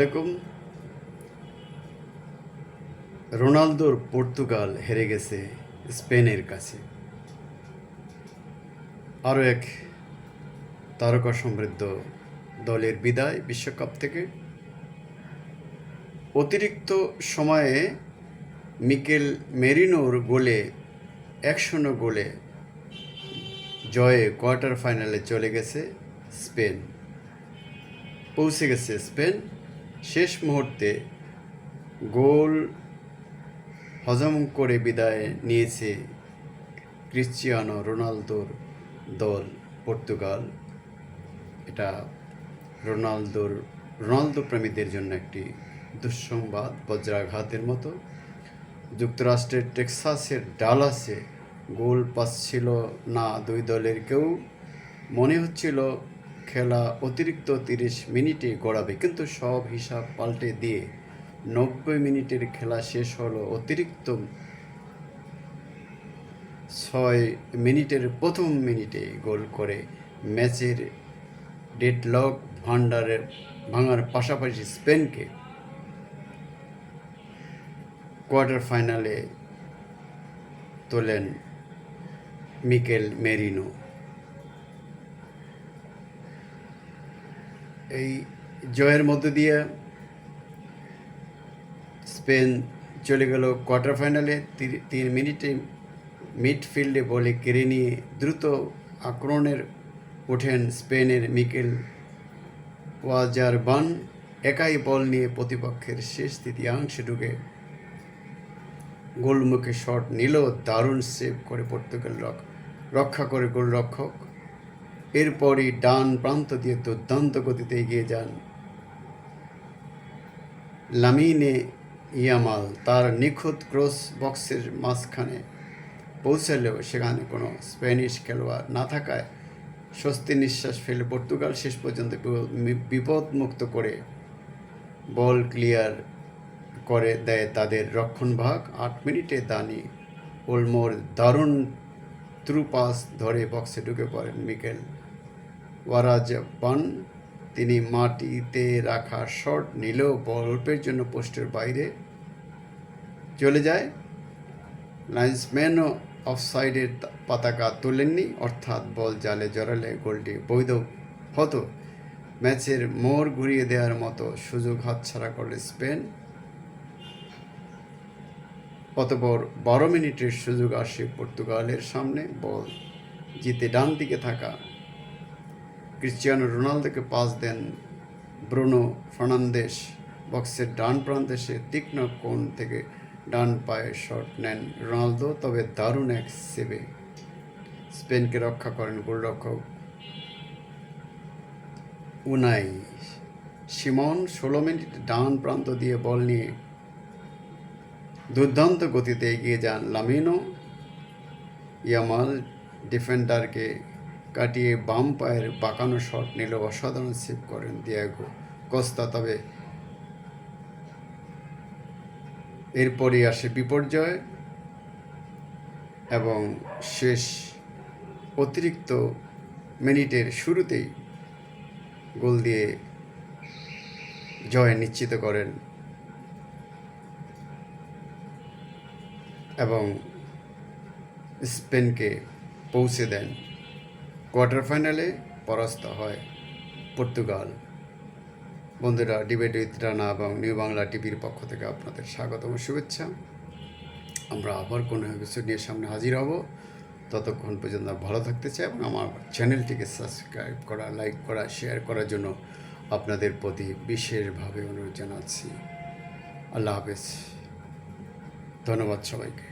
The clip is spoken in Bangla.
আলাইকুম। রোনালদোর পর্তুগাল হেরে গেছে স্পেনের কাছে। আরও এক তারকা সমৃদ্ধ দলের বিদায় বিশ্বকাপ থেকে। অতিরিক্ত সময়ে মিকেল মেরিনোর গোলে 1-0 গোলে জয়ে কোয়ার্টার ফাইনালে চলে গেছে স্পেন। পৌঁছে গেছে স্পেন। শেষ মুহূর্তে গোল হজম করে বিদায় নিয়েছে ক্রিশ্চিয়ানো রোনালদোর দল পর্তুগাল। এটা রোনালদো প্রেমীদের জন্য একটি দুঃসংবাদ, বজ্রাঘাতের মতো। যুক্তরাষ্ট্রের টেক্সাসের ডালাসে গোল পাচ্ছিল না দুই দলের কেউ। মনে হচ্ছিল খেলা অতিরিক্ত 30 মিনিটে গড়াবে, কিন্তু সব হিসাব পাল্টে দিয়ে 90 মিনিটের খেলা শেষ হলো অতিরিক্ত 6 মিনিটের প্রথম মিনিটে গোল করে ম্যাচের ডেডলক ভাঙার পাশাপাশি স্পেনকে কোয়ার্টার ফাইনালে তোলেন মিকেল মেরিনো। এই জয়ের মধ্য দিয়ে স্পেন চলে গেল কোয়ার্টার ফাইনালে। 3 মিনিটে মিডফিল্ডে বলে কেড়ে নিয়ে দ্রুত আক্রমণের ওঠেন স্পেনের মিকেল ওয়াজারবান। একাই বল নিয়ে প্রতিপক্ষের শেষ তৃতীয়াংশে ঢুকে গোলমুখে শট নিলেও দারুণ সেভ করে পর্তুগাল রক্ষা করে গোলরক্ষক। এরপরই ডান প্রান্ত দিয়ে দুর্দান্ত গতিতে এগিয়ে যান লামিনে ইয়ামাল। তার নিখুঁত ক্রস বক্সের মাঝখানে পৌঁছালেও সেখানে কোনো স্প্যানিশ খেলোয়াড় না থাকায় স্বস্তির নিঃশ্বাস ফেলে পর্তুগাল শেষ পর্যন্ত বিপদমুক্ত করে বল ক্লিয়ার করে দেয় তাদের রক্ষণভাগ। 8 মিনিটে দানি ওলমোর দারুণ থ্রু পাস ধরে বক্সে ঢুকে পড়েন মিকেল ওয়ারাজবান। তিনি মাটিতে রাখা শট নিলেও বল অল্পের জন্য পোস্টের বাইরে চলে যায়। লাইন্সম্যানও অফসাইডের পতাকা তোলেননি, অর্থাৎ বল জালে জড়ালে গোলটি বৈধ হতো। ম্যাচের মোড় ঘুরিয়ে দেওয়ার মতো সুযোগ হাতছাড়া করলে স্পেন। অতঃপর 12 মিনিটের সুযোগ আসে পর্তুগালের সামনে। বল জিতে ডান দিকে থাকা ক্রিশ্চিয়ানো রোনালদোকে পাস দেন ব্রুনো ফার্নান্দেস। বক্সের ডান প্রান্তে সে তীক্ষ্ণ কোণ থেকে ডান পায়ে শট নেন রোনালদো, তবে দারুণ এক সেভে স্পেনকে রক্ষা করেন গোলরক্ষক উনাই সিমন। 16 মিনিটে ডান প্রান্ত দিয়ে বল নিয়ে দুর্দান্ত গতিতে এগিয়ে যান লামিনো ইয়ামাল। ডিফেন্ডারকে কাটিয়ে বাম পায়ের বাঁকানো শট নিলেও অসাধারণ সেভ করেন দিয়েগো কস্তা। তবে এরপরই আসে বিপর্যয় এবং শেষ অতিরিক্ত মিনিটের শুরুতেই গোল দিয়ে জয় নিশ্চিত করেন এবং স্পেনকে পৌঁছে দেন কোয়ার্টার ফাইনালে। পরাস্ত হয় পর্তুগাল। বন্ধুরা, ডিবেট উইথ রানা এবং নিউ বাংলা টিভির পক্ষ থেকে আপনাদের স্বাগতম, শুভেচ্ছা। আমরা আবার কোনো এপিসোড নিয়ে সামনে হাজির হব। ততক্ষণ পর্যন্ত ভালো থাকতে চাই এবং আমার চ্যানেলটিকে সাবস্ক্রাইব করা, লাইক করা, শেয়ার করার জন্য আপনাদের প্রতি বিশেষভাবে অনুরোধ জানাচ্ছি। আল্লাহ হাফেজ। ধন্যবাদ সবাইকে।